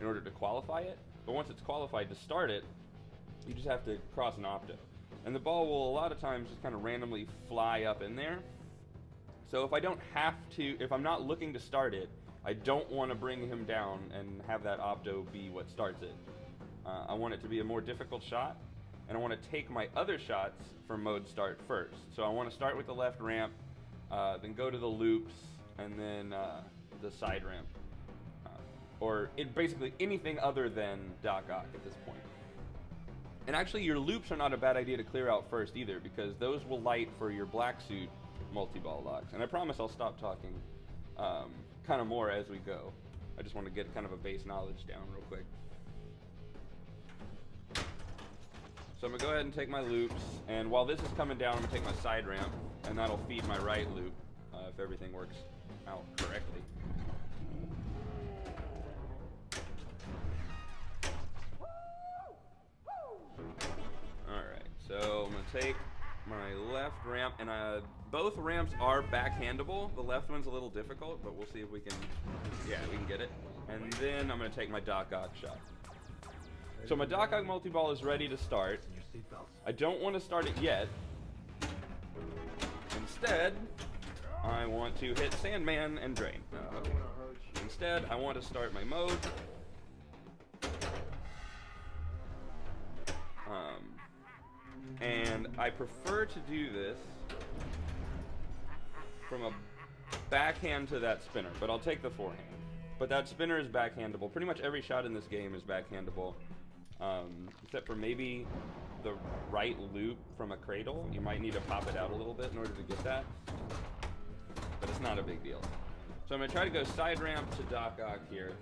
in order to qualify it. But once it's qualified to start it, you just have to cross an opto. And the ball will a lot of times just kind of randomly fly up in there. So if I don't have to, if I'm not looking to start it, I don't want to bring him down and have that opto be what starts it. I want it to be a more difficult shot, and I want to take my other shots from mode start first. So I want to start with the left ramp, then go to the loops, and then the side ramp. Or basically anything other than Doc Ock at this point. And actually your loops are not a bad idea to clear out first either, because those will light for your black suit multi-ball locks. And I promise I'll stop talking kind of more as we go. I just want to get kind of a base knowledge down real quick. So I'm going to go ahead and take my loops, and while this is coming down, I'm going to take my side ramp, and that'll feed my right loop if everything works out correctly. Alright, so I'm going to take my left ramp, and both ramps are backhandable. The left one's a little difficult, but we'll see if we can, yeah, we can get it. And then I'm going to take my Doc Ock shot. So my Doc Ock multi-ball is ready to start. I don't want to start it yet. Instead, I want to hit Sandman and drain. Okay. Instead, I want to start my mode. And I prefer to do this from a backhand to that spinner, but I'll take the forehand. But that spinner is backhandable. Pretty much every shot in this game is backhandable, except for maybe the right loop from a cradle. You might need to pop it out a little bit in order to get that, but it's not a big deal. So I'm going to try to go side ramp to Doc Ock here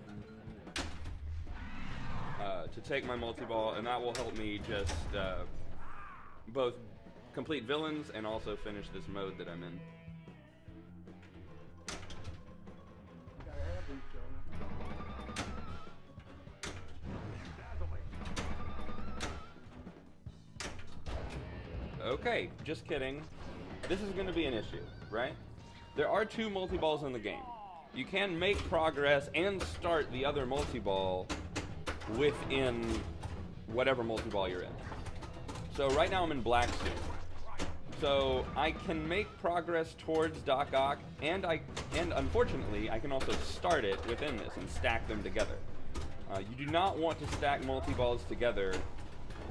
to take my multi-ball, and that will help me just both complete villains and also finish this mode that I'm in. Okay, just kidding. This is going to be an issue, right? There are two multi-balls in the game. You can make progress and start the other multi-ball within whatever multi-ball you're in. So right now I'm in black suit. So I can make progress towards Doc Ock, and unfortunately I can also start it within this and stack them together. You do not want to stack multi-balls together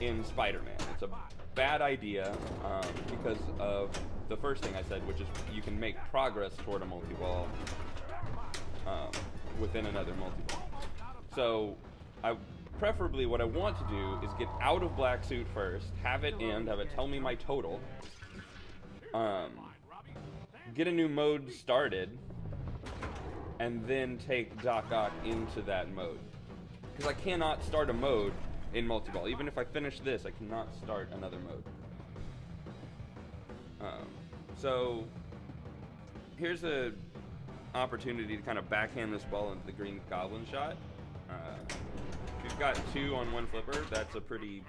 in Spider-Man. It's a bad idea because of the first thing I said, which is you can make progress toward a multi-ball within another multi-ball. So preferably what I want to do is get out of black suit first, have it end, have it tell me my total, get a new mode started, and then take Doc Ock into that mode. Because I cannot start a mode in multi-ball. Even if I finish this, I cannot start another mode. So here's a opportunity to kind of backhand this ball into the green goblin shot. If you've got two on one flipper, that's a pretty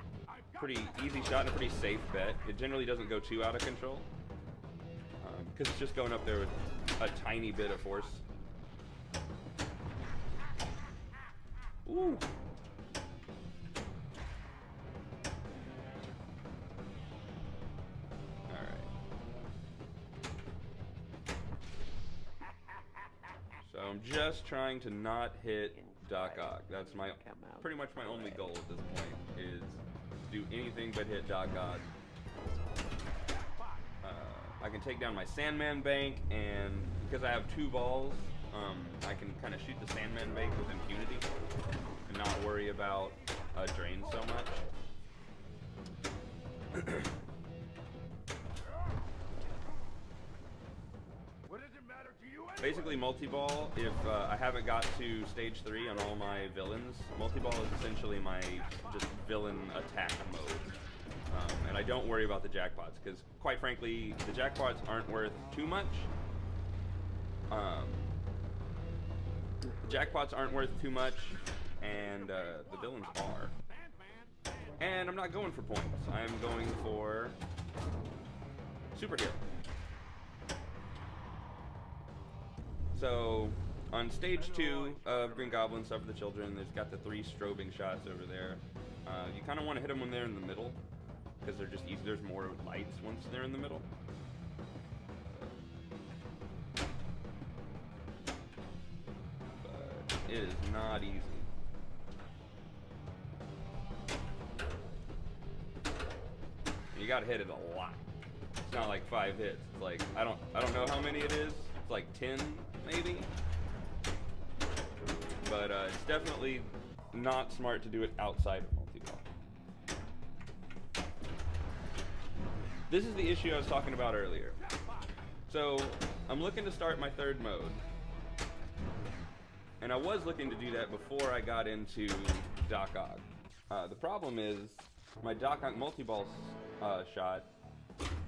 easy shot and a pretty safe bet. It generally doesn't go too out of control because it's just going up there with a tiny bit of force. Ooh. So I'm just trying to not hit Doc Ock. That's pretty much my only goal at this point, is do anything but hit Doc Ock. I can take down my Sandman bank, and because I have two balls, I can kind of shoot the Sandman bank with impunity and not worry about drain so much. Basically, multi-ball, if I haven't got to stage 3 on all my villains, multi-ball is essentially my just villain attack mode. And I don't worry about the jackpots, because quite frankly, the jackpots aren't worth too much. The jackpots aren't worth too much, and the villains are. And I'm not going for points. I'm going for superhero. So, On stage 2 of Green Goblin, Stuff for the Children, there's got the 3 strobing shots over there. You kind of want to hit them when they're in the middle, because they're just easy. There's more lights once they're in the middle. But it is not easy. You gotta hit it a lot. It's not like 5 hits. It's like I don't know how many it is. It's like 10 maybe. But it's definitely not smart to do it outside of multi-ball. This is the issue I was talking about earlier. So I'm looking to start my 3rd mode. And I was looking to do that before I got into Doc Ock. The problem is my Doc Ock multi-ball shot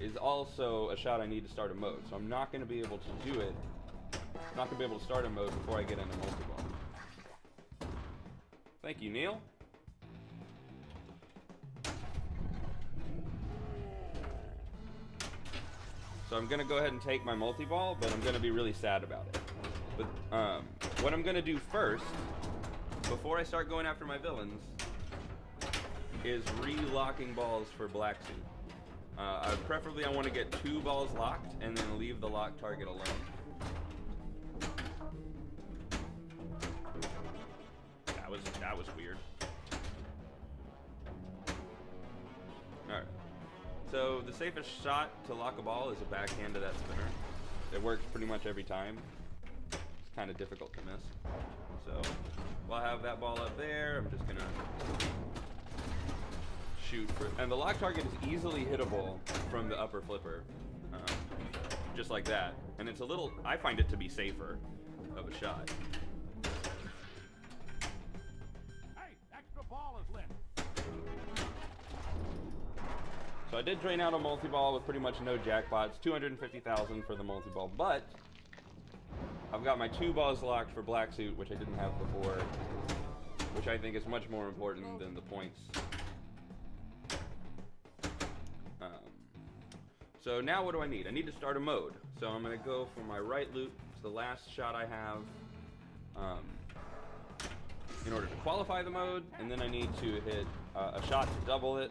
is also a shot I need to start a mode. So I'm not going to be able to do it. I'm not going to be able to start a mode before I get into multi-ball. Thank you, Neil. So I'm going to go ahead and take my multi-ball, but I'm going to be really sad about it. But what I'm going to do first, before I start going after my villains, is re-locking balls for Black Suit. Preferably I want to get 2 balls locked and then leave the locked target alone. That was weird. Alright. So the safest shot to lock a ball is a backhand to that spinner. It works pretty much every time. It's kind of difficult to miss. So while I have that ball up there, I'm just gonna shoot for, and the lock target is easily hittable from the upper flipper, just like that. And it's a little, I find it to be safer of a shot. So I did drain out a multi-ball with pretty much no jackpots, 250,000 for the multi-ball, but I've got my 2 balls locked for Black Suit, which I didn't have before, which I think is much more important than the points. So now what do I need? I need to start a mode. So I'm going to go for my right loop. It's the last shot I have in order to qualify the mode, and then I need to hit a shot to double it.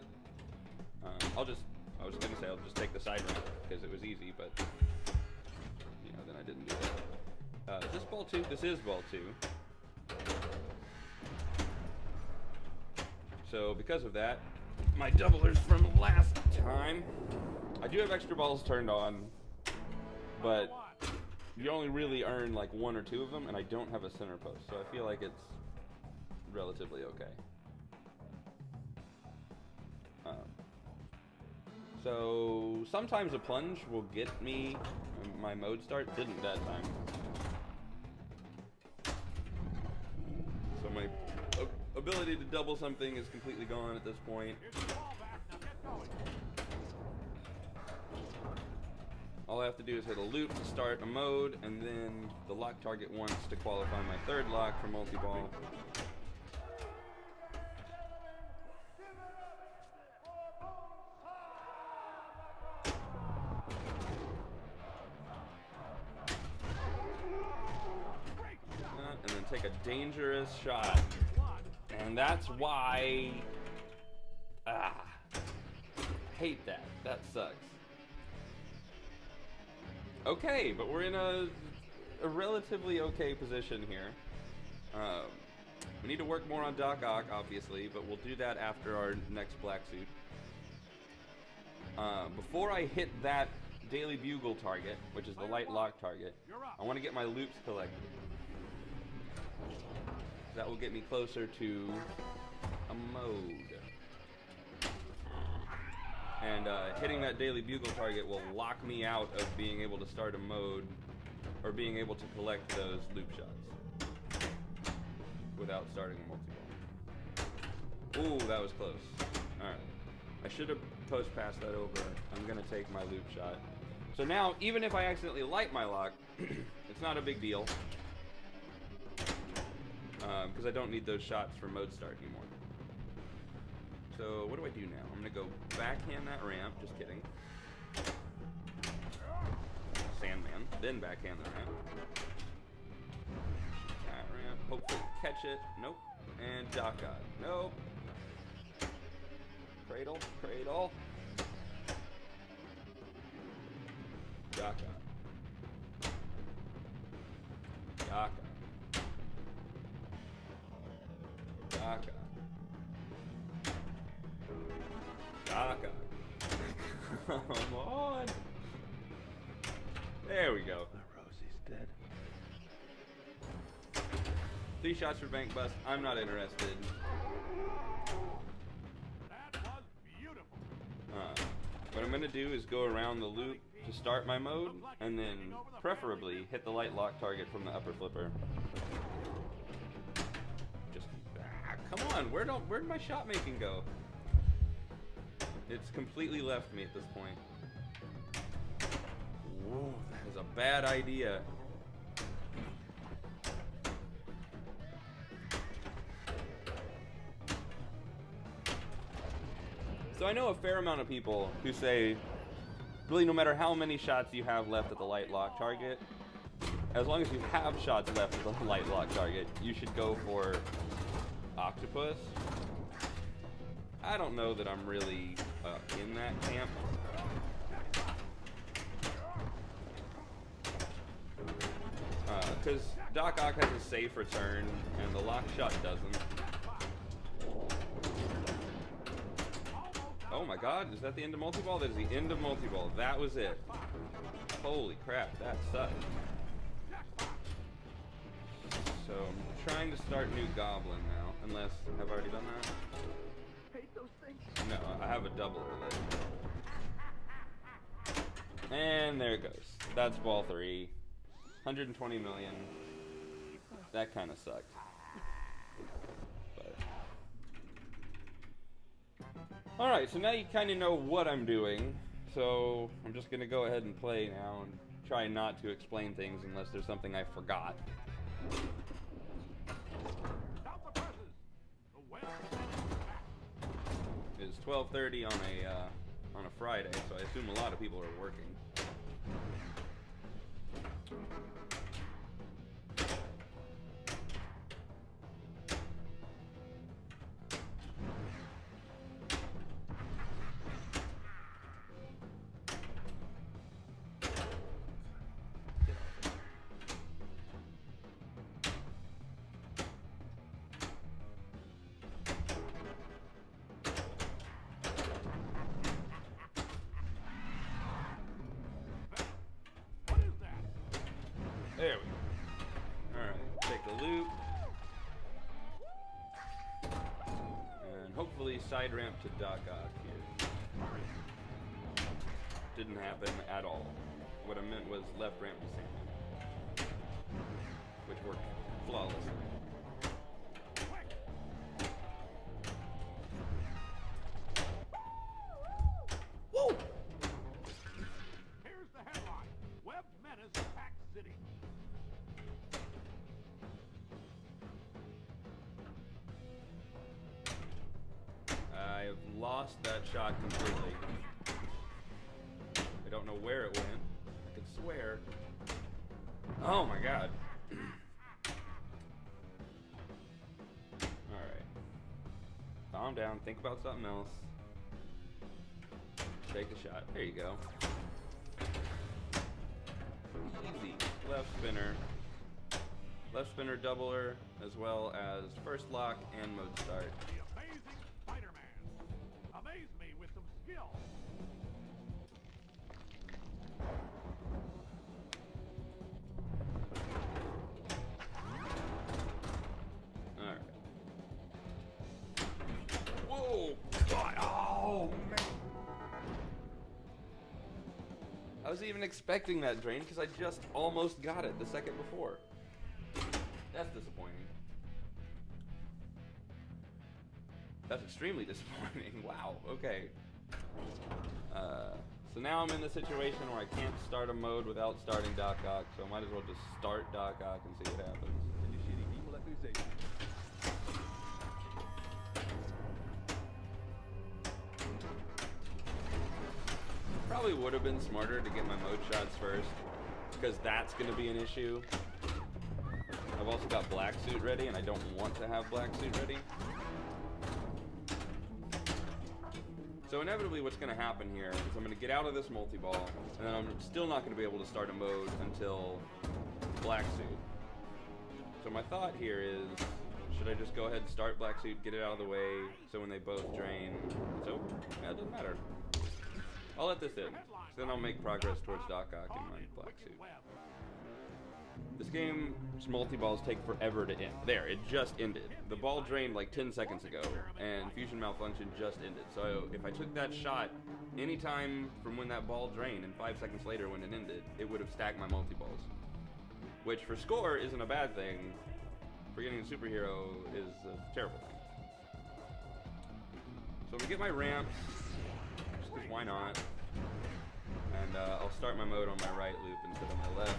I was going to say I'll just take the side ramp because it was easy, but you know, then I didn't do that. Is this ball 2? This is ball 2. So because of that, my doublers from last time, I do have extra balls turned on, but you only really earn like 1 or 2 of them, and I don't have a center post, so I feel like it's relatively okay. So sometimes a plunge will get me my mode start. Didn't that time. So my ability to double something is completely gone at this point. All I have to do is hit a loop to start a mode, and then the lock target wants to qualify my 3rd lock for multi-ball. And then take a dangerous shot. And that's why... I hate that. That sucks. Okay, but we're in a relatively okay position here. We need to work more on Doc Ock, obviously, but we'll do that after our next Black Suit. Before I hit that Daily Bugle target, which is the light lock target, I want to get my loops collected. That will get me closer to a mode. And hitting that Daily Bugle target will lock me out of being able to start a mode or being able to collect those loop shots without starting a multi-ball. Ooh, that was close. Alright. I should have post-passed that over. I'm going to take my loop shot. So now, even if I accidentally light my lock, it's not a big deal. Because I don't need those shots for mode start anymore. So what do I do now? I'm going to go backhand that ramp. Just kidding. Sandman. Then backhand the ramp. Hopefully catch it. Nope. And Doc Ock. Nope. Cradle. Cradle. Doc Ock. Doc Ock. Doc Ock. Doc Ock. Come on. There we go. Rosie's dead. 3 shots for bank bust. I'm not interested. That was beautiful. What I'm gonna do is go around the loop to start my mode, and then preferably hit the light lock target from the upper flipper. Just come on. Where'd my shot making go? It's completely left me at this point. Whoa, that is a bad idea. So I know a fair amount of people who say, really no matter how many shots you have left at the light lock target, as long as you have shots left at the light lock target, you should go for octopus. I don't know that I'm really in that camp. Because Doc Ock has a safe return, and the lock shot doesn't. Oh my god, is that the end of multi-ball? That is the end of multi-ball. That was it. Holy crap, that sucked. So I'm trying to start new Goblin now, unless I've already done that. Hate those things. No, I have a doubler lit. And there it goes. That's ball 3. 120 million. That kind of sucked. But. Alright, so now you kind of know what I'm doing. So I'm just going to go ahead and play now and try not to explain things unless there's something I forgot. It's 12:30 on a Friday, so I assume a lot of people are working. There we go. Alright, take the loop. And hopefully side ramp to Doc Ock here. Didn't happen at all. What I meant was left ramp to Sandman, which worked flawlessly. Woo! Here's the headline. Web menace Pack City. I have lost that shot completely. I don't know where it went. I could swear. Oh my god. Alright. Calm down. Think about something else. Take a shot. There you go. Easy. Left spinner. Left spinner doubler, as well as first lock and mode start. The amazing Spiderman. Amaze me with some skill. Alright. Whoa! God, oh, man! I was even expecting that drain because I just almost got it the second before. That's disappointing. That's extremely disappointing. Wow, okay. So now I'm in the situation where I can't start a mode without starting Doc Ock, so I might as well just start Doc Ock and see what happens. And you shitty people, let me say. Probably would have been smarter to get my mode shots first, because that's going to be an issue. I've also got black suit ready, and I don't want to have black suit ready. So inevitably what's going to happen here is I'm going to get out of this multi-ball, and then I'm still not going to be able to start a mode until black suit. So my thought here is, should I just go ahead and start black suit, get it out of the way, so when they both drain, it's over? Yeah, it doesn't matter. I'll let this in, so then I'll make progress towards Doc Ock in my black suit. This game's multi-balls take forever to end. There, it just ended. The ball drained like 10 seconds ago, and fusion malfunction just ended. So if I took that shot anytime from when that ball drained, and 5 seconds later when it ended, it would have stacked my multi-balls. Which for score isn't a bad thing. For getting a superhero is a terrible thing. So I'm gonna get my ramps, just because why not? And I'll start my mode on my right loop instead of my left.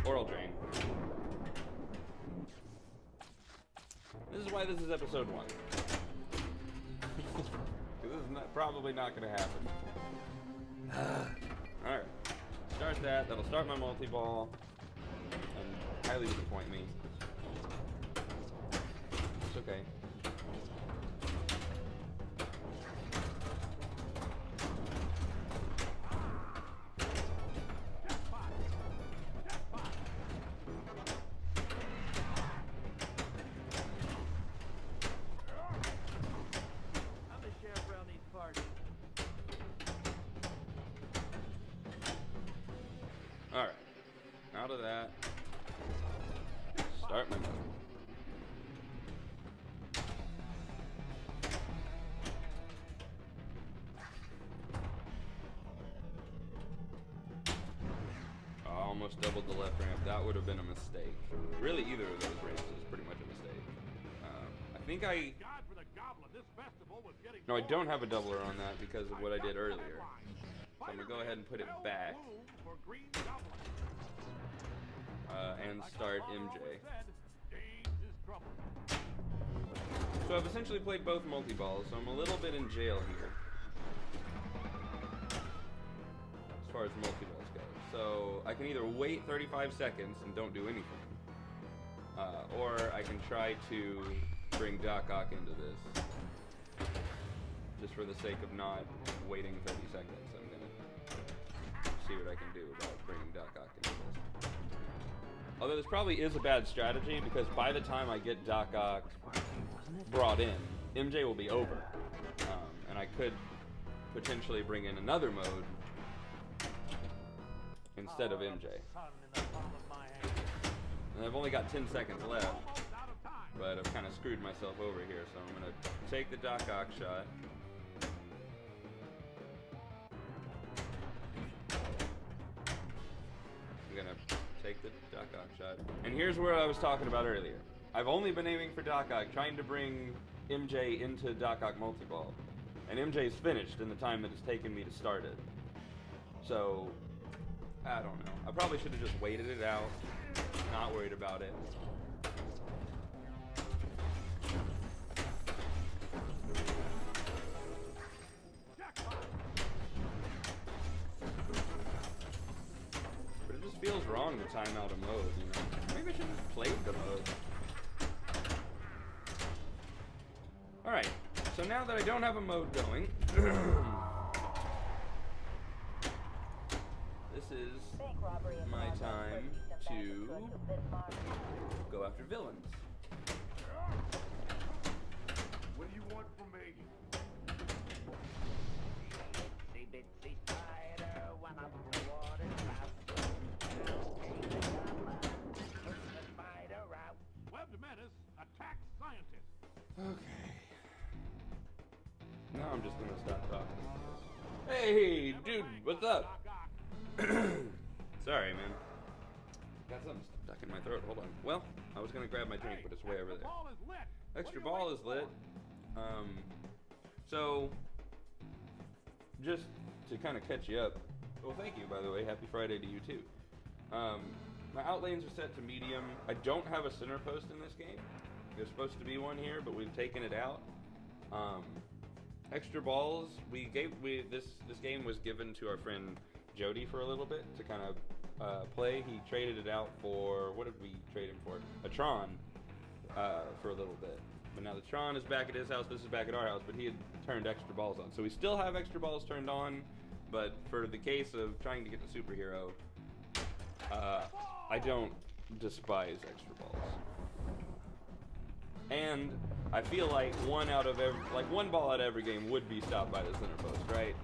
Oral drain. This is why this is episode 1. Because this is probably not going to happen. Alright. Start that. That'll start my multi-ball. And highly disappoint me. It's okay. Alright, out of that, start my mode. I almost doubled the left ramp. That would have been a mistake. Really, either of those ramps is pretty much a mistake. I think No, I don't have a doubler on that because of what I did earlier. So I'm going to go ahead and put it back. And start MJ. So I've essentially played both multi-balls, so I'm a little bit in jail here. As far as multi-balls go. So I can either wait 35 seconds and don't do anything. Or I can try to bring Doc Ock into this. Just for the sake of not waiting 30 seconds. I'm gonna see what I can do about bringing Doc Ock into this. Although this probably is a bad strategy, because by the time I get Doc Ock brought in, MJ will be over. And I could potentially bring in another mode instead of MJ. And I've only got 10 seconds left, but I've kind of screwed myself over here, so I'm going to take the Doc Ock shot. I'm going to take the Doc Ock shot. And here's where I was talking about earlier. I've only been aiming for Doc Ock, trying to bring MJ into Doc Ock multi-ball. And MJ's finished in the time that it's taken me to start it. So, I don't know. I probably should have just waited it out. Not worried about it. But it just feels wrong to time out a mode, you know? Maybe I should have played the mode. Alright, so now that I don't have a mode going, this is my time to go after villains. What do you want from me? Bitsy spider, one of the water the spider out. Webbed menace attacks scientist. Okay. Now I'm just gonna stop talking. Hey, dude, what's up? Sorry, man. Got something stuck in my throat. Hold on. Well, I was gonna grab my drink, but it's way over there. Extra ball is lit. So, just to kind of catch you up. Well, thank you, by the way. Happy Friday to you too. My outlanes are set to medium. I don't have a center post in this game. There's supposed to be one here, but we've taken it out. extra balls. This game was given to our friend Jody for a little bit to kind of play. He traded it out for, what did we trade him for? A Tron for a little bit. But now the Tron is back at his house. This is back at our house. But he had turned extra balls on, so we still have extra balls turned on. But for the case of trying to get the superhero, I don't despise extra balls. And I feel like one ball out of every game would be stopped by the center post, right?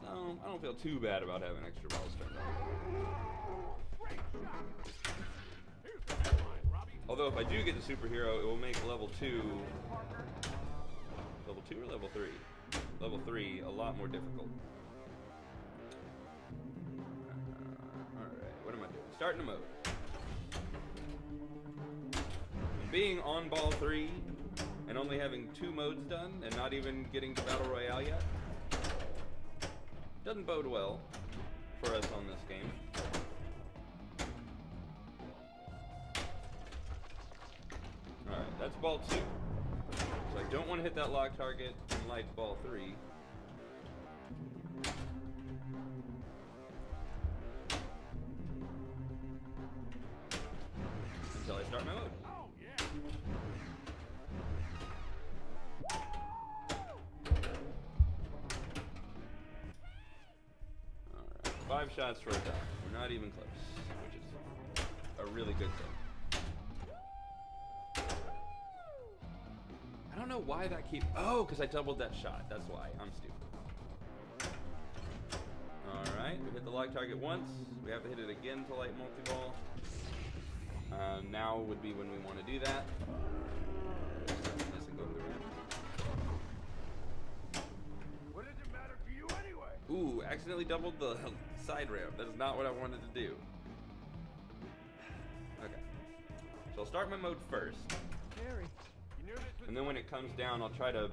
So I don't feel too bad about having extra balls turned on. Although if I do get the superhero, it will make level 2 or level 3? Level 3 a lot more difficult. Alright, what am I doing? Starting a mode. Being on ball 3 and only having 2 modes done and not even getting to Battle Royale yet doesn't bode well for us on this game. Alright, that's ball 2. So I don't want to hit that lock target and light ball 3. Until I start my mode. Alright, 5 shots for a die. We're not even close, which is a really good thing. I don't know why that keeps... Oh, because I doubled that shot. That's why. I'm stupid. Alright, we hit the lock target once. We have to hit it again to light multi-ball. Now would be when we want to do that. What does it matter to you anyway? Ooh, accidentally doubled the side ramp. That's not what I wanted to do. Okay. So I'll start my mode first. Harry, And then when it comes down, I'll try to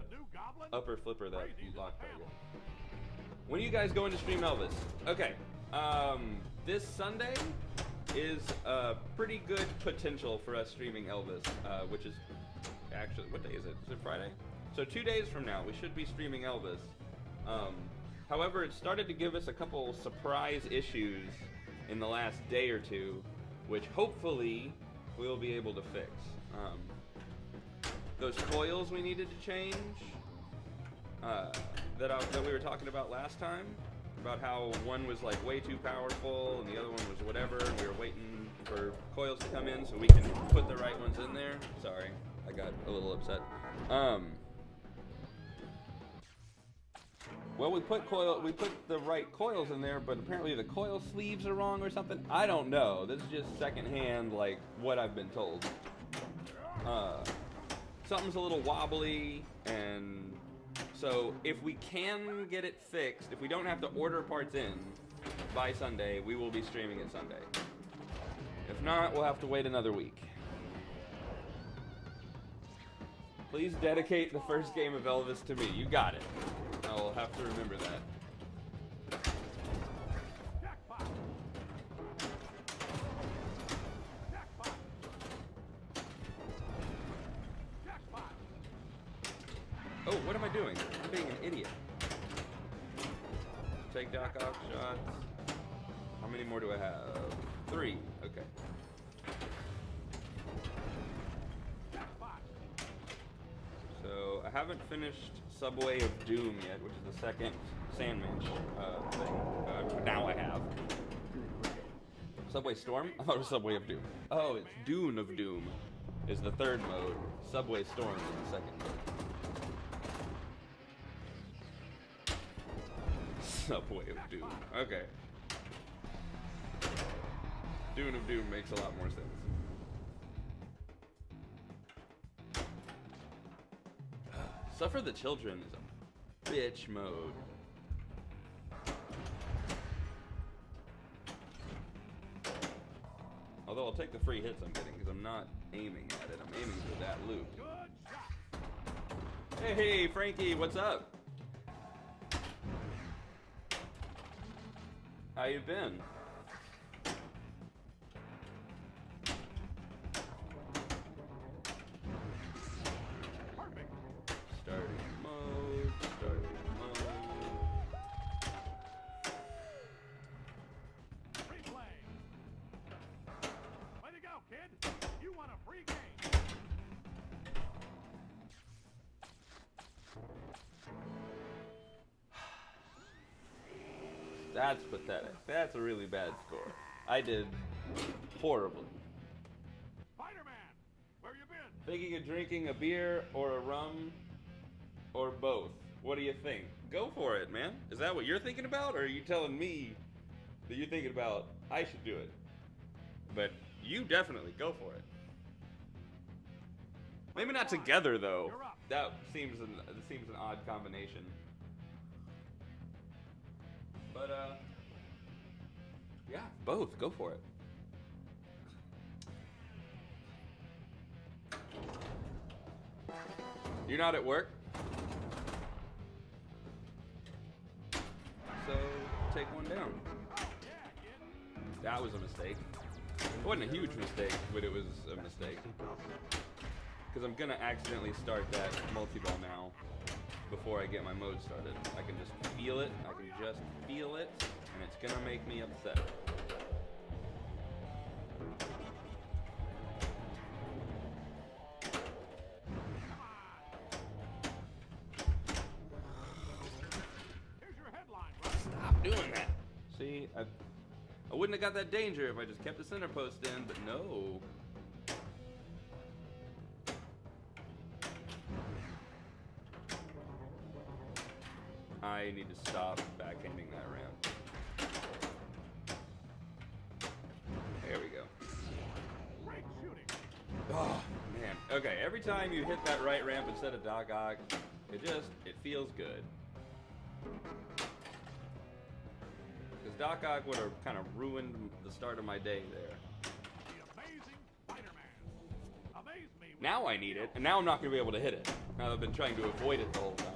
upper flipper that lock target. When are you guys going to stream Elvis? Okay. This Sunday is a pretty good potential for us streaming Elvis, which is actually, what day is it? Is it Friday? So 2 days from now, we should be streaming Elvis. However, it started to give us a couple surprise issues in the last day or two, which hopefully we'll be able to fix. Those coils we needed to change, that we were talking about last time, about how one was like way too powerful and the other one was whatever. We were waiting for coils to come in so we can put the right ones in there. Sorry, I got a little upset. Well, we put the right coils in there, but apparently the coil sleeves are wrong or something. I don't know. This is just secondhand, like what I've been told. Something's a little wobbly, and so if we can get it fixed, if we don't have to order parts in by Sunday, we will be streaming it Sunday. If not, we'll have to wait another week. Please dedicate the first game of Elvis to me. You got it. I will have to remember that. Oh, what am I doing? I'm being an idiot. Take Doc off shots. How many more do I have? 3. Okay. So I haven't finished Subway of Doom yet, which is the second Sandman thing. Now I have. Subway Storm? I thought it was Subway of Doom. Oh, it's Dune of Doom is the third mode. Subway Storm is the second mode. Subway of Doom. Okay. Dune of Doom makes a lot more sense. Suffer the Children is a bitch mode. Although I'll take the free hits I'm getting because I'm not aiming at it. I'm aiming for that loot. Hey, Frankie, what's up? How you been? Starting mode. want a free game. That's pathetic. That's a really bad score. I did horribly. Spider-Man, where you been? Thinking of drinking a beer or a rum or both. What do you think? Go for it, man. Is that what you're thinking about, or are you telling me that you're thinking about I should do it? But you definitely go for it. Maybe not together though. That seems an odd combination. But yeah, both. Go for it. You're not at work? So take one down. That was a mistake. It wasn't a huge mistake, but it was a mistake. Because I'm gonna accidentally start that multi-ball now before I get my mode started. I can just feel it, and it's gonna make me upset. Here's your headline, Robbie. Stop doing that. See, I wouldn't have got that danger if I just kept the center post in, but no. I need to stop backhanding that ramp. There we go. Great shooting. Oh, man. Okay, every time you hit that right ramp instead of Doc Ock, it feels good. Because Doc Ock would have kind of ruined the start of my day there. The amazing Spider-Man. Amaze me. with- Now I need it, and now I'm not going to be able to hit it. Now that I've been trying to avoid it the whole time.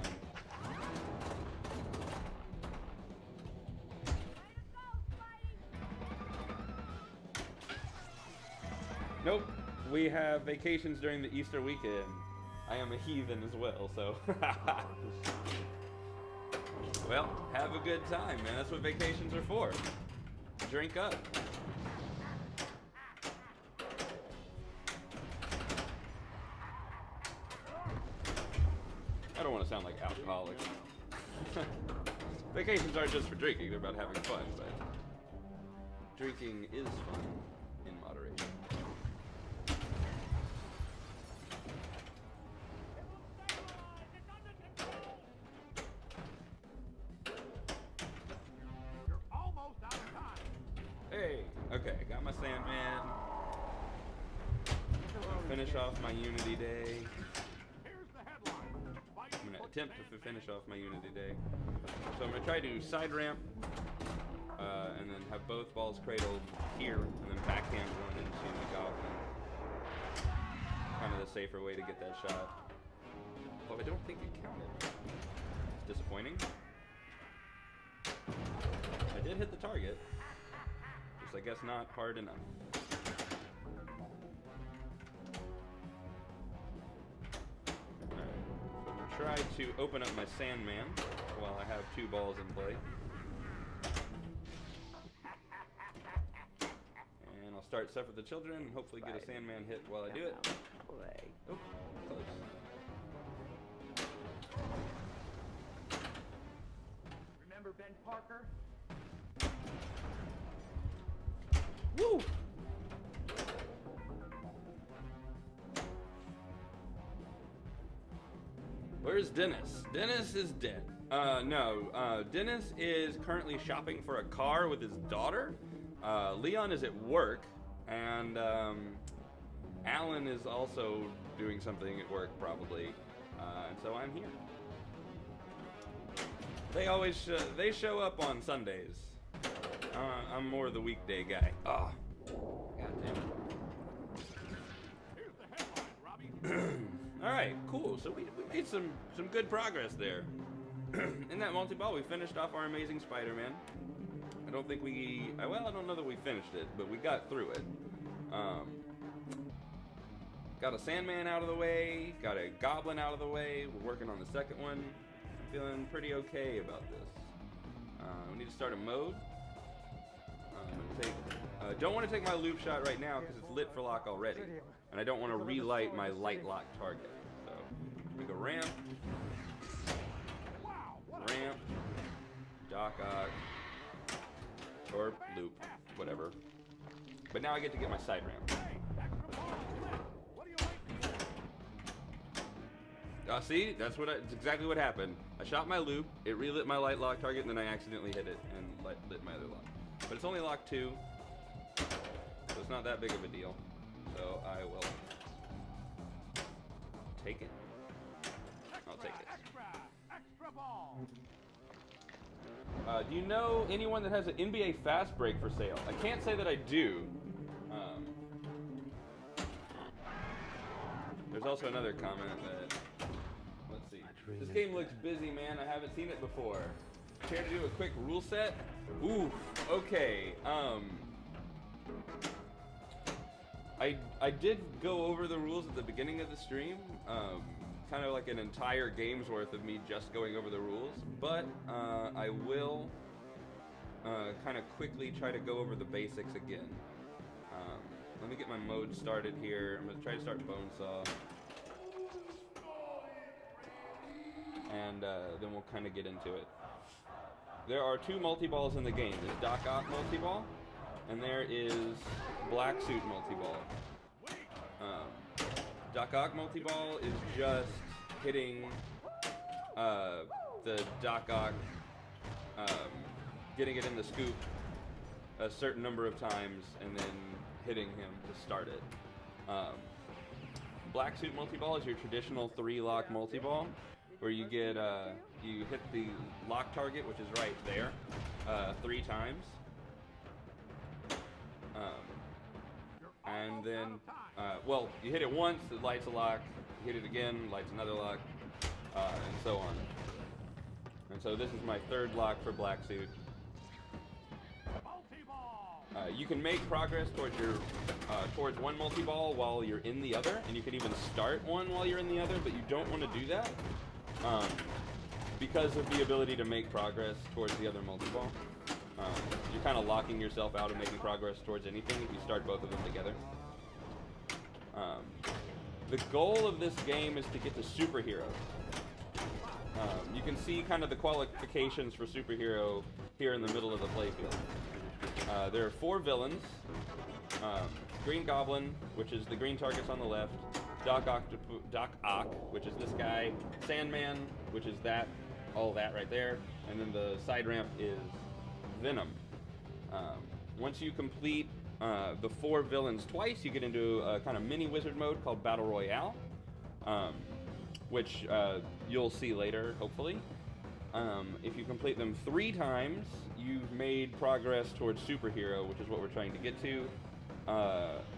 Nope, we have vacations during the Easter weekend. I am a heathen as well, so. Well, have a good time, man. That's what vacations are for. Drink up. I don't want to sound like alcoholic. Vacations aren't just for drinking, they're about having fun, but drinking is fun in moderation. You're almost out of time. Hey, okay, got my Sandman. Finish off my Unity Day. Here's the headline. I'm gonna attempt to finish off my Unity Day. So I'm gonna try to side ramp, and then have both balls cradled here, and then backhand one into the Goblin. Kind of the safer way to get that shot. But I don't think it counted. It's disappointing. I did hit the target. Just I guess not hard enough. Try to open up my Sandman while I have two balls in play. And I'll start Separate the Children and hopefully get a Sandman hit while I do it. Oh, close. Remember Ben Parker? Woo! Where's Dennis? Dennis is dead. No. Dennis is currently shopping for a car with his daughter. Leon is at work, and Alan is also doing something at work, probably. And so I'm here. They always they show up on Sundays. I'm more the weekday guy. Oh, god damn it. Here's the headline, Robbie. All right, cool. So we made some good progress there. In that multi-ball, we finished off our amazing Spider-Man. I don't think well, I don't know that we finished it, but we got through it. Got a Sandman out of the way, got a Goblin out of the way. We're working on the second one. I'm feeling pretty okay about this. We need to start a mode. It'll take Don't want to take my loop shot right now because it's lit for lock already. And I don't want to relight my light lock target. So, we go ramp. Ramp. Dock ock. Or loop. Whatever. But now I get to get my side ramp. See? That's exactly what happened. I shot my loop, it relit my light lock target, and then I accidentally hit it and lit my other lock. But it's only lock 2, so it's not that big of a deal. So I will take it. I'll take it. Extra ball. Do you know anyone that has an NBA fast break for sale? I can't say that I do. There's also another comment that, let's see. This game looks busy, man. I haven't seen it before. Care to do a quick rule set? Ooh, okay. I did go over the rules at the beginning of the stream. Kind of like an entire game's worth of me just going over the rules. But I will kind of quickly try to go over the basics again. Let me get my mode started here. I'm going to try to start Bonesaw. And then we'll kind of get into it. There are 2 multi-balls in the game. There's Doc Ock multi-ball, and there is Black Suit multi-ball. Doc Ock multi-ball is just hitting the Doc Ock, getting it in the scoop a certain number of times, and then hitting him to start it. Black Suit multi-ball is your traditional 3-lock multi-ball, where you get you hit the lock target, which is right there, 3 times, and then well, you hit it once, it lights a lock. You hit it again, lights another lock, and so on. And so this is my 3rd lock for Black Suit. You can make progress towards your towards one multi-ball while you're in the other, and you can even start one while you're in the other, but you don't want to do that because of the ability to make progress towards the other multi-ball. You're kind of locking yourself out of making progress towards anything if you start both of them together. The goal of this game is to get to Superhero. You can see kind of the qualifications for Superhero here in the middle of the playfield. There are 4 villains. Green Goblin, which is the green targets on the left. Doc Ock, which is this guy. Sandman, which is that, all that right there. And then the side ramp is Venom. Once you complete the 4 villains twice, you get into a kind of mini wizard mode called Battle Royale, which you'll see later, hopefully. If you complete them 3 times, you've made progress towards Superhero, which is what we're trying to get to.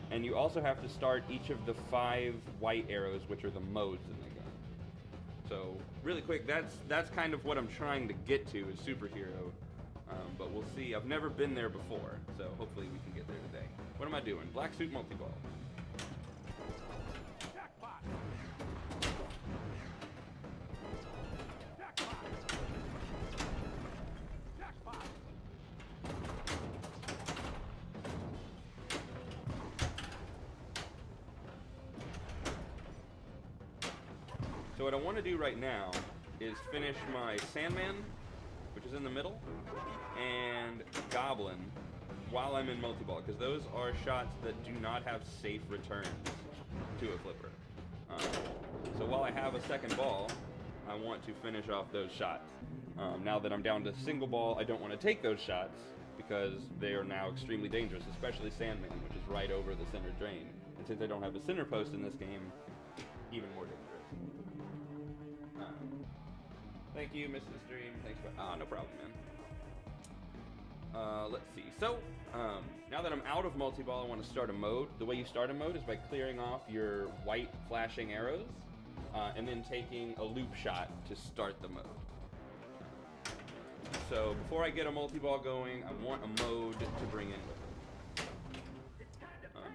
And you also have to start each of the 5 white arrows, which are the modes in the game. So, really quick, that's kind of what I'm trying to get to, is Superhero. But we'll see. I've never been there before, so hopefully we can get there today. What am I doing? Black Suit multi-ball. Jackpot. Jackpot. So what I want to do right now is finish my Sandman, which is in the middle, and Goblin while I'm in multi-ball, because those are shots that do not have safe returns to a flipper. So while I have a second ball, I want to finish off those shots. Now that I'm down to single ball, I don't want to take those shots because they are now extremely dangerous, especially Sandman, which is right over the center drain. And since I don't have a center post in this game, even more dangerous. Thank you, Mr. Stream. Thanks for... no problem, man. Let's see. So, now that I'm out of multi-ball, I want to start a mode. The way you start a mode is by clearing off your white flashing arrows, and then taking a loop shot to start the mode. So, before I get a multi-ball going, I want a mode to bring in with it.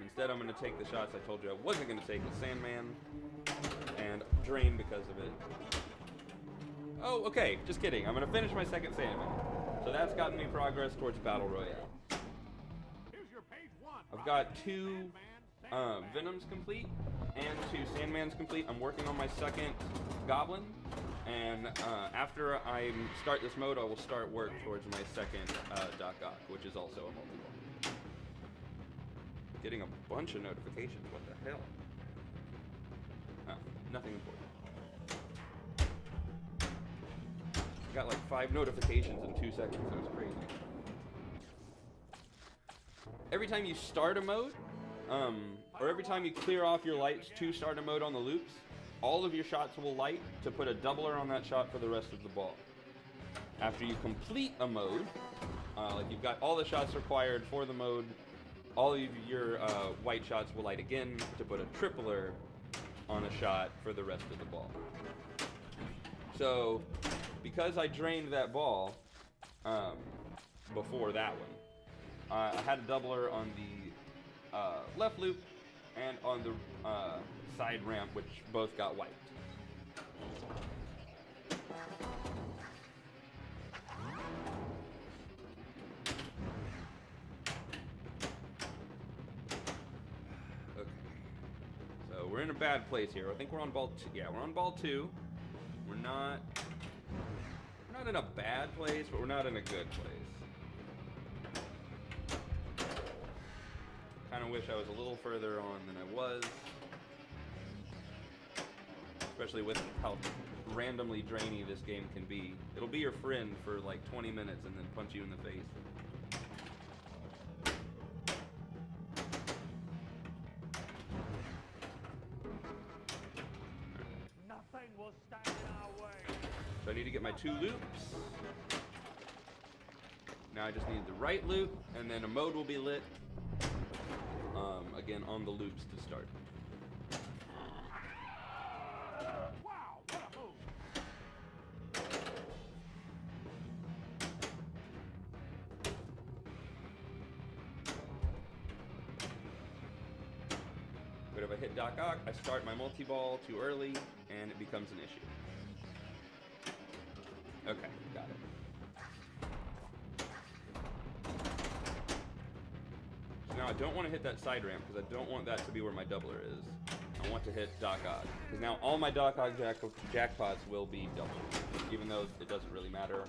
Instead, I'm going to take the shots I told you I wasn't going to take with Sandman, and drain because of it. Oh, okay, just kidding. I'm going to finish my second Sandman. So that's gotten me progress towards Battle Royale. Here's your page I've got 2 Venoms complete and 2 Sandmans complete. I'm working on my second Goblin, and after I start this mode, I will start work towards my second Doc Ock, which is also a multi-ball. Getting a bunch of notifications. What the hell? Oh, nothing important. I got like 5 notifications in 2 seconds. That was crazy. Every time you start a mode, or every time you clear off your lights to start a mode on the loops, all of your shots will light to put a doubler on that shot for the rest of the ball. After you complete a mode, like you've got all the shots required for the mode, all of your white shots will light again to put a tripler on a shot for the rest of the ball. So, because I drained that ball before that one, I had a doubler on the left loop and on the side ramp, which both got wiped. Okay. So we're in a bad place here. I think we're on ball 2. Yeah, we're on ball 2. We're not in a bad place, but we're not in a good place. Kind of wish I was a little further on than I was. Especially with how randomly drainy this game can be. It'll be your friend for like 20 minutes and then punch you in the face. Nothing will stand in our way. So I need to get my 2 loops. Now I just need the right loop, and then a mode will be lit. Again, on the loops to start. Wow, what a move! But if I hit Doc Ock, I start my multi-ball too early, and it becomes an issue. Okay, got it. Now I don't want to hit that side ramp because I don't want that to be where my doubler is. I want to hit Doc Ock because now all my Doc Ock jackpots will be doubled, even though it doesn't really matter.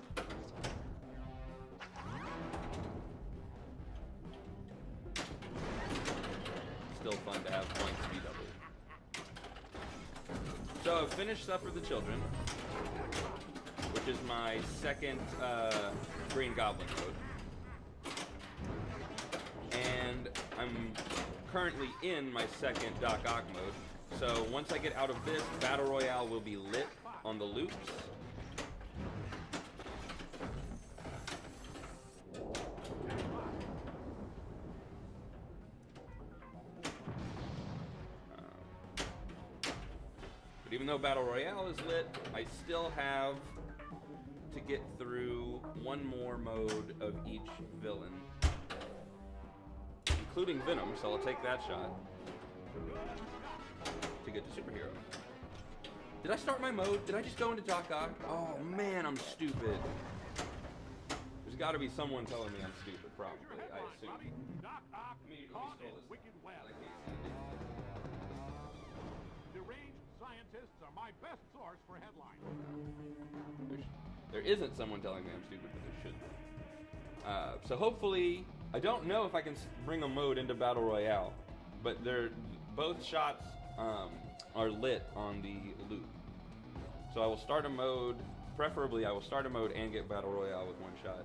Still fun to have points be doubled. So I've finished Supper of the Children, which is my second Green Goblin mode. And I'm currently in my second Doc Ock mode. So once I get out of this, Battle Royale will be lit on the loops. But even though Battle Royale is lit, I still have to get through one more mode of each villain, including Venom, so I'll take that shot to get to Superhero. Did I start my mode? Did I just go into Doc Ock? Oh man, I'm stupid. There's got to be someone telling me I'm stupid, probably, I assume. Doc Ock caught in this. wicked web. Deranged scientists are my best source for headlines. There isn't someone telling me I'm stupid, but there should be. So hopefully, I don't know if I can bring a mode into Battle Royale, but both shots are lit on the loop. So I will start a mode, preferably I will start a mode and get Battle Royale with one shot.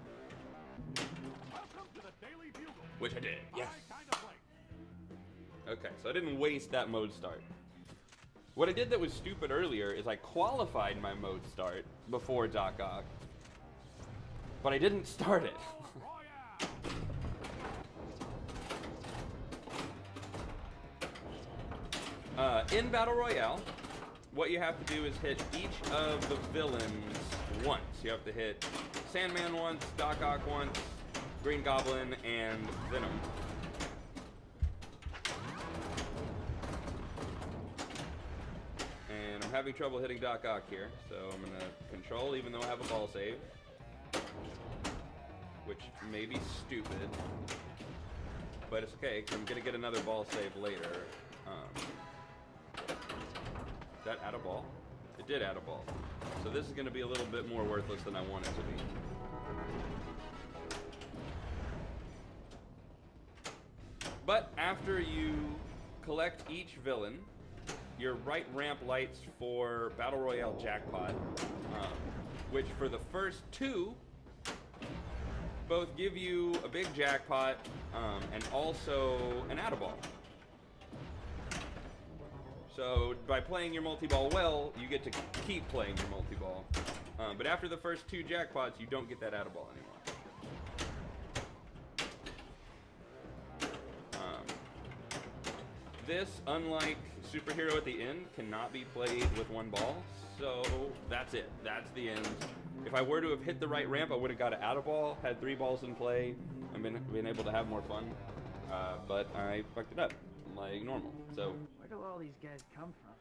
Welcome to the Daily Bugle. Which I did, yes. My kind of place. Okay, so I didn't waste that mode start. What I did that was stupid earlier is I qualified my mode start before Doc Ock, but I didn't start it. In Battle Royale, what you have to do is hit each of the villains once. You have to hit Sandman once, Doc Ock once, Green Goblin, and Venom. And I'm having trouble hitting Doc Ock here, so I'm going to control even though I have a ball save, which may be stupid. But it's okay, 'cause I'm gonna get another ball save later. Did that add a ball? It did add a ball. So this is gonna be a little bit more worthless than I want it to be. But after you collect each villain, your right ramp lights for Battle Royale Jackpot, which for the first two both give you a big jackpot and also an add-a-ball. So by playing your multi-ball well, you get to keep playing your multi-ball. But after the first two jackpots, you don't get that add-a-ball anymore. This, unlike Superhero at the end, cannot be played with one ball. So that's it. That's the end. If I were to have hit the right ramp, I would have got an add-a-ball, had 3 balls in play, and been able to have more fun. But I fucked it up, like normal. So Where do all these guys come from?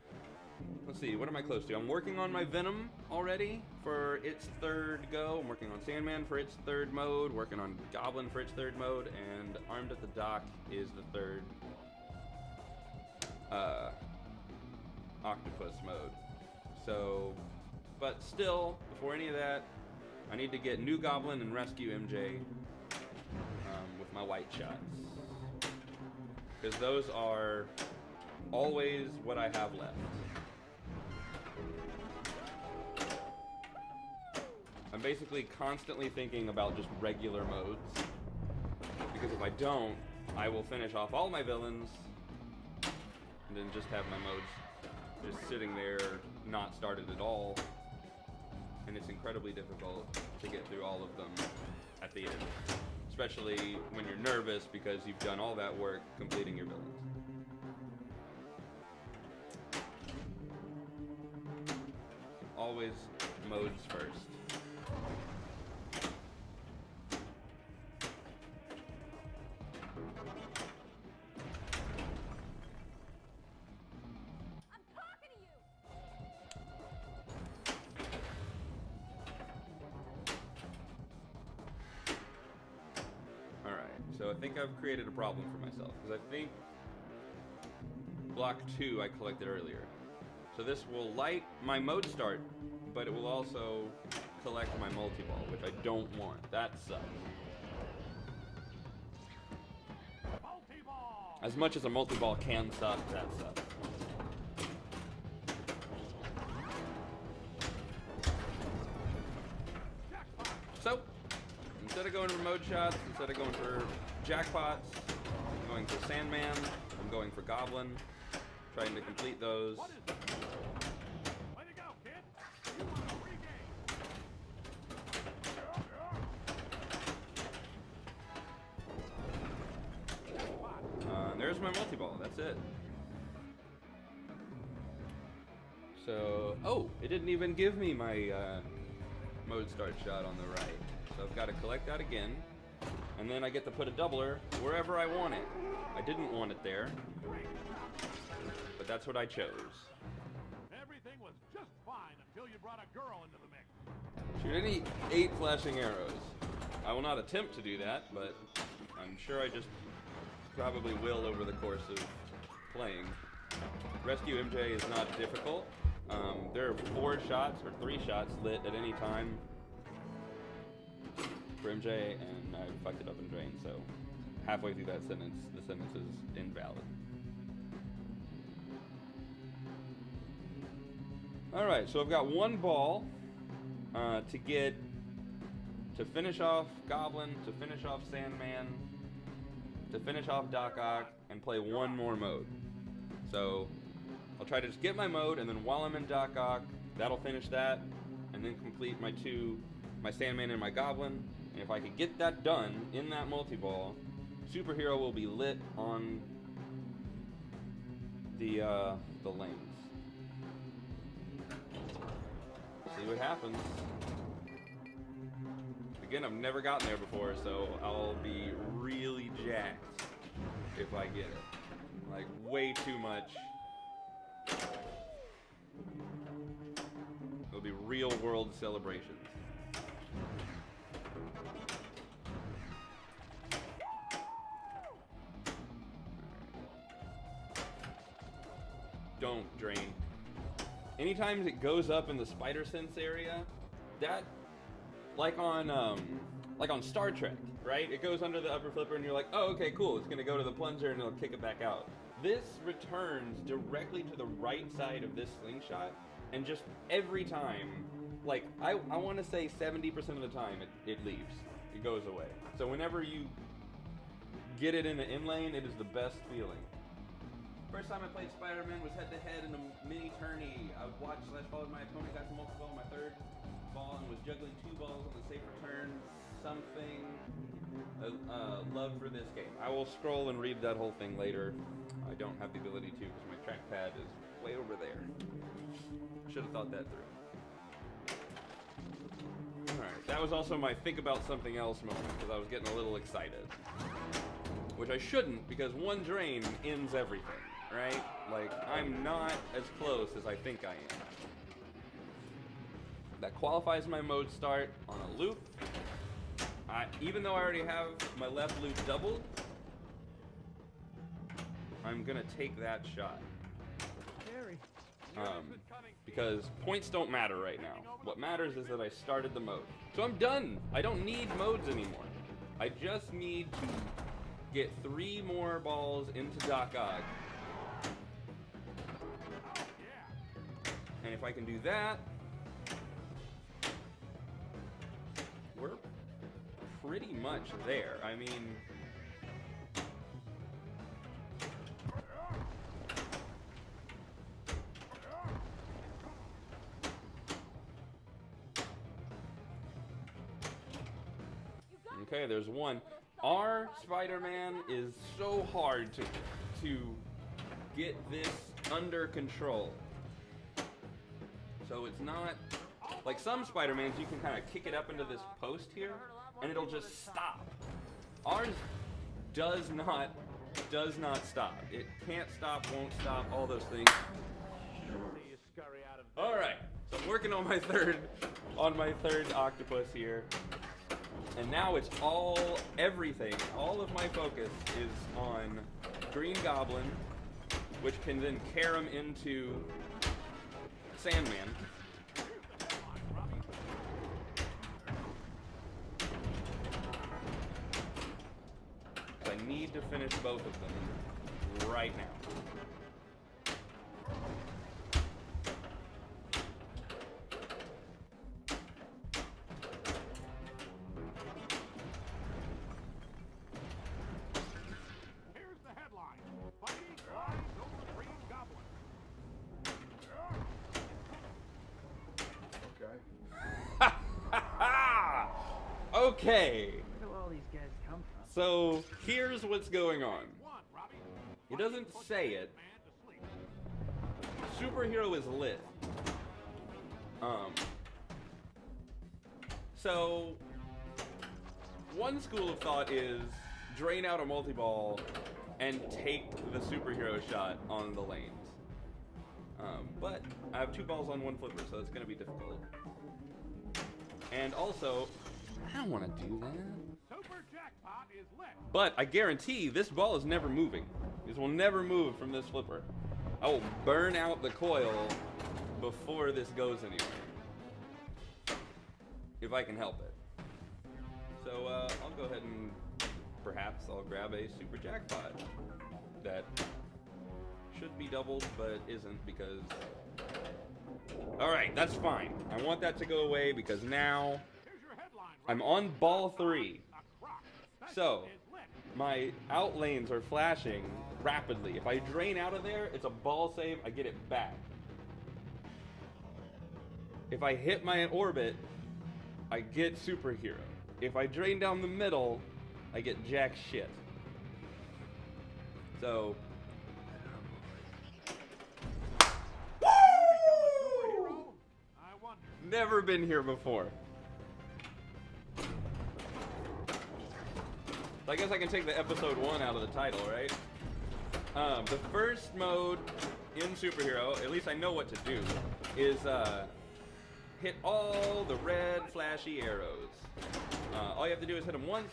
let's see, what am I close to? I'm working on my Venom already for its 3rd go. I'm working on Sandman for its 3rd mode, working on Goblin for its 3rd mode, and Armed at the Dock is the 3rd Octopus mode. So, but still, before any of that, I need to get New Goblin and Rescue MJ with my white shots. Because those are always what I have left. I'm basically constantly thinking about just regular modes. Because if I don't, I will finish off all my villains and then just have my modes just sitting there, not started at all. And it's incredibly difficult to get through all of them at the end. Especially when you're nervous because you've done all that work completing your villains. Always modes first. So I think I've created a problem for myself, because I think block 2 I collected earlier. So this will light my mode start, but it will also collect my multi-ball, which I don't want. That sucks. Multi-ball! As much as a multi-ball can suck, that sucks. So, instead of going for mode shots, instead of going for jackpots, I'm going for Sandman, I'm going for Goblin, trying to complete those. What is it? Way to go, kid! You want a regain! There's my multi-ball, that's it. So, oh, it didn't even give me my mode start shot on the right. So I've got to collect that again. And then I get to put a doubler wherever I want it. I didn't want it there, but that's what I chose. Everything was just fine until you brought a girl into the mix. Shoot any 8 flashing arrows. I will not attempt to do that, but I'm sure I just probably will over the course of playing. Rescue MJ is not difficult. There are 4 shots or 3 shots lit at any time for MJ, and I fucked it up and drained, so halfway through that sentence, the sentence is invalid. Alright, so I've got 1 ball to finish off Goblin, to finish off Sandman, to finish off Doc Ock, and play 1 more mode. So I'll try to just get my mode, and then while I'm in Doc Ock, that'll finish that, and then complete my Sandman and my Goblin. And if I could get that done in that multi-ball, Superhero will be lit on the lanes. See what happens. Again, I've never gotten there before, so I'll be really jacked if I get it. Like, way too much. It'll be real world celebrations. don't drain. Anytime it goes up in the spider sense area, that, like on Star Trek, right? It goes under the upper flipper and you're like, oh, okay, cool. It's gonna go to the plunger and it'll kick it back out. This returns directly to the right side of this slingshot, and just every time, like, I want to say 70% of the time it leaves. It goes away. So whenever you get it in the in lane, it is the best feeling. First time I played Spiderman was head-to-head in a mini tourney. I watched/followed my opponent, got to multi-ball on my third ball, and was juggling 2 balls on the safe return. Something. Love for this game. I will scroll and read that whole thing later. I don't have the ability to because my trackpad is way over there. Should have thought that through. Alright, that was also my think about something else moment because I was getting a little excited. Which I shouldn't, because one drain ends everything, right? Like, I'm not as close as I think I am. That qualifies my mode start on a loop. Even though I already have my left loop doubled, I'm gonna take that shot. Gary. Because points don't matter right now. What matters is that I started the mode. So I'm done. I don't need modes anymore. I just need to get 3 more balls into Doc Ock. And if I can do that, we're pretty much there. I mean, okay, there's one. Our Spider-Man is so hard to get this under control. So it's not like some Spider-Mans, you can kind of kick it up into this post here and it'll just stop. Ours does not stop. It can't stop, won't stop, all those things. All right, so I'm working on my third octopus here. And now it's everything, all of my focus is on Green Goblin, which can then carry him into Sandman. So I need to finish both of them right now. Okay. Where do all these guys come from? So here's what's going on. He doesn't say it. Superhero is lit. So one school of thought is drain out a multi-ball and take the superhero shot on the lanes. But I have 2 balls on 1 flipper, so it's going to be difficult. And also, I don't want to do that. Super jackpot is lit. But I guarantee this ball is never moving. This will never move from this flipper. I will burn out the coil before this goes anywhere. If I can help it. So I'll go ahead and perhaps I'll grab a super jackpot that should be doubled, but isn't because... Alright, that's fine. I want that to go away because now I'm on ball 3. So, my out lanes are flashing rapidly. If I drain out of there, it's a ball save, I get it back. If I hit my orbit, I get superhero. If I drain down the middle, I get jack shit. So... Never been here before. I guess I can take the episode 1 out of the title, right? The first mode in Superhero, at least I know what to do, is hit all the red flashy arrows. All you have to do is hit them once.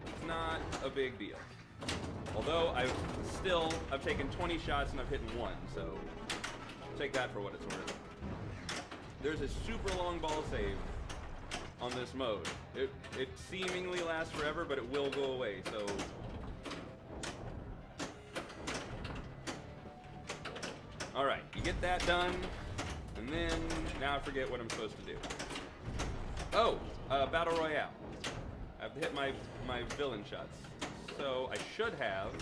It's not a big deal. Although I've taken 20 shots and I've hit one, so take that for what it's worth. There's a super long ball save on this mode. It seemingly lasts forever, but it will go away, so... Alright, you get that done, and then, now I forget what I'm supposed to do. Oh, Battle Royale. I have to hit my villain shots. So I should have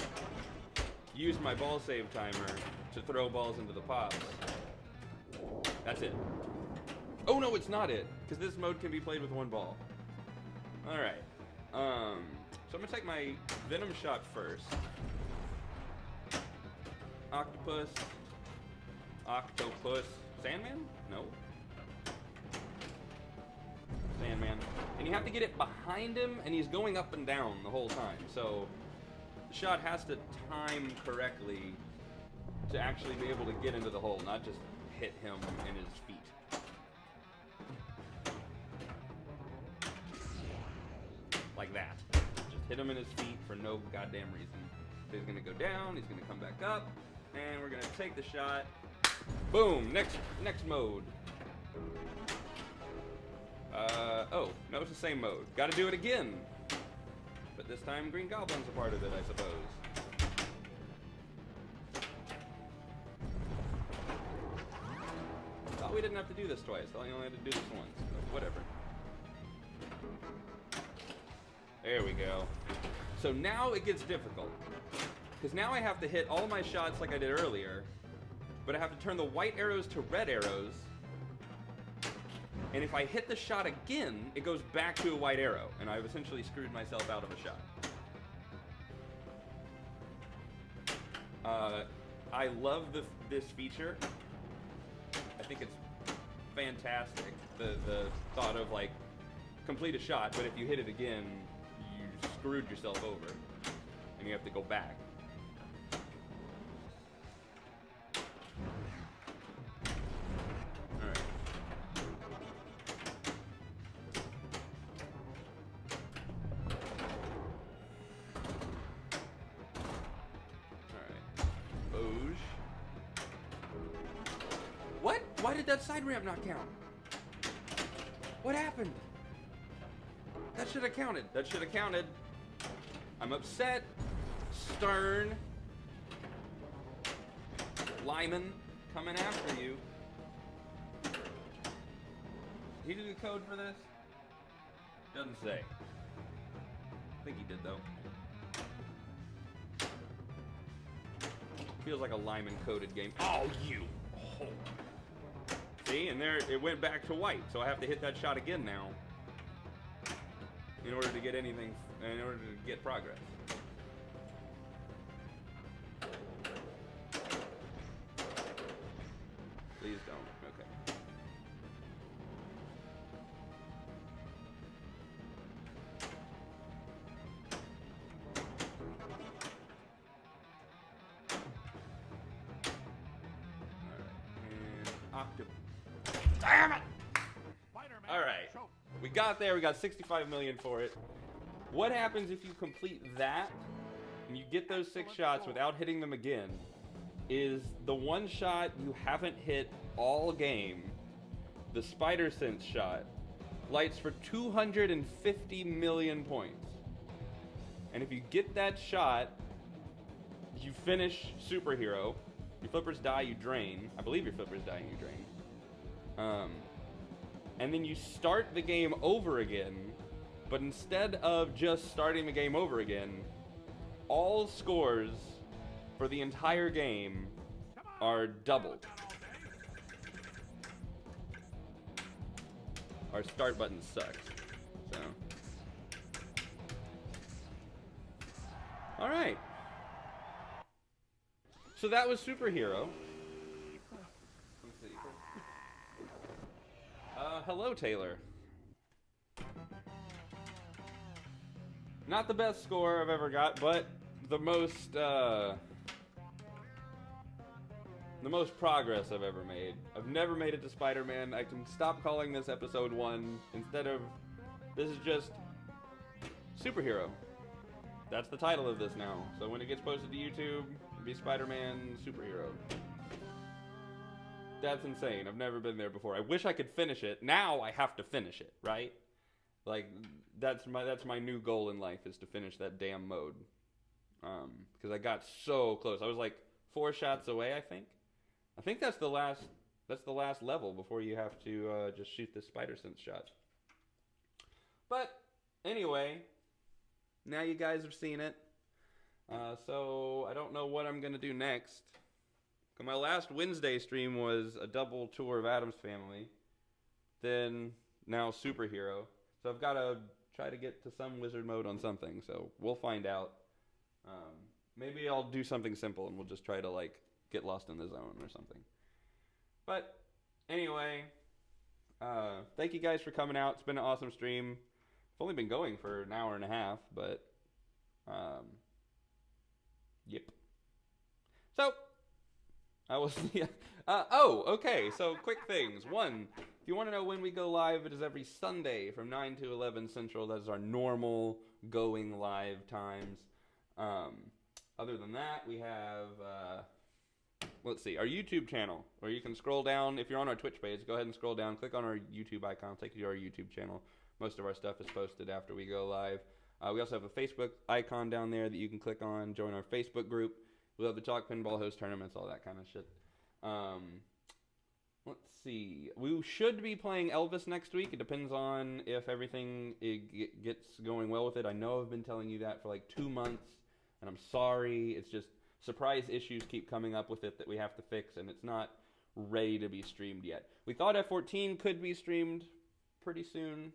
used my ball save timer to throw balls into the pops. That's it. Oh no, it's not it, because this mode can be played with one ball. Alright. So I'm gonna take my Venom shot first. Octopus. Octopus. Sandman? No. Sandman. And you have to get it behind him, and he's going up and down the whole time. So the shot has to time correctly to actually be able to get into the hole, not just hit him in his feet. Like that. Just hit him in his feet for no goddamn reason. So he's gonna go down, he's gonna come back up, and we're gonna take the shot. Boom! Next mode. Oh, no, it's the same mode. Gotta do it again. But this time Green Goblin's a part of it, I suppose. Thought we didn't have to do this twice. Thought you only had to do this once. But whatever. There we go. So now it gets difficult. Because now I have to hit all my shots like I did earlier, but I have to turn the white arrows to red arrows. And if I hit the shot again, it goes back to a white arrow, and I've essentially screwed myself out of a shot. I love this feature. I think it's fantastic. The thought of, like, complete a shot, but if you hit it again, you screwed yourself over, and you have to go back. Why did that side ramp not count? What happened? That should have counted. That should have counted. I'm upset. Stern. Lyman coming after you. Did he do the code for this? Doesn't say. I think he did though. Feels like a Lyman coded game. Oh, you. Oh. See, and there it went back to white, so I have to hit that shot again now in order to get anything, in order to get progress. Please don't. Okay. Damn it! All right, we got there. We got 65 million for it. What happens if you complete that and you get those 6 shots without hitting them again? Is the one shot you haven't hit all game, the Spider Sense shot, lights for 250 million points. And if you get that shot, you finish Superhero. Your flippers die, you drain. I believe your flippers die and you drain. And then you start the game over again, but instead of just starting the game over again, all scores for the entire game are doubled. Our start button sucks, so. All right. So that was Superhero. Hello, Taylor. Not the best score I've ever got, but the most progress I've ever made. I've never made it to Spider-Man. I can stop calling this episode 1 instead of, this is just Superhero. that's the title of this now. So when it gets posted to YouTube, it'll be Spider-Man Superhero. That's insane. I've never been there before. I wish I could finish it. Now I have to finish it, right? Like, that's my new goal in life, is to finish that damn mode. Because I got so close. I was like 4 shots away, I think. I think that's the last level before you have to just shoot the spider sense shot. But anyway, now you guys have seen it. So I don't know what I'm going to do next. My last Wednesday stream was a double tour of Addams Family. Then now Superhero. So I've got to try to get to some wizard mode on something. So we'll find out. Maybe I'll do something simple and we'll just try to like get lost in the zone or something. But anyway, thank you guys for coming out. It's been an awesome stream. It's only been going for an hour and a half, but yep. So I will see ya. Okay, so quick things. One, if you want to know when we go live, it is every Sunday from 9 to 11 Central. That is our normal going live times. Other than that, we have, let's see, our YouTube channel, where you can scroll down. If you're on our Twitch page, go ahead and scroll down, click on our YouTube icon, take you to our YouTube channel. Most of our stuff is posted after we go live. We also have a Facebook icon down there that you can click on, join our Facebook group. We'll have the Talk Pinball, host tournaments, all that kind of shit. Let's see. We should be playing Elvis next week. It depends on if everything gets going well with it. I know I've been telling you that for like 2 months, and I'm sorry. It's just surprise issues keep coming up with it that we have to fix, and it's not ready to be streamed yet. We thought Ep1 could be streamed pretty soon.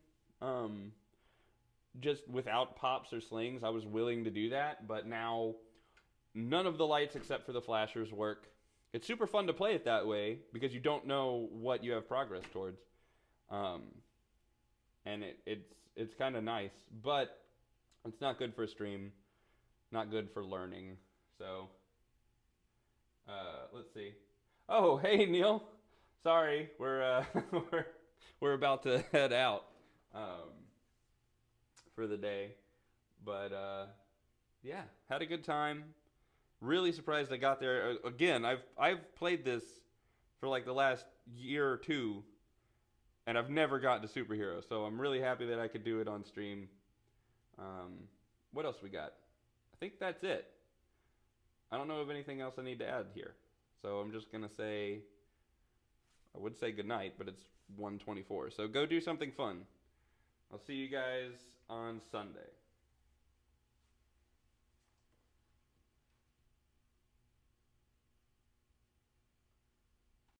Just without pops or slings, I was willing to do that, but now none of the lights except for the flashers work. It's super fun to play it that way because you don't know what you have progress towards. And it's kind of nice, but it's not good for a stream, not good for learning. So let's see. Oh, hey Neil. Sorry, we're we're about to head out for the day. But yeah, had a good time. Really surprised I got there. Again, I've played this for like the last year or two, and I've never gotten to Superhero, so I'm really happy that I could do it on stream. What else we got? I think that's it. I don't know of anything else I need to add here. So I'm just going to say, I would say goodnight, but it's 1:24. So go do something fun. I'll see you guys on Sunday.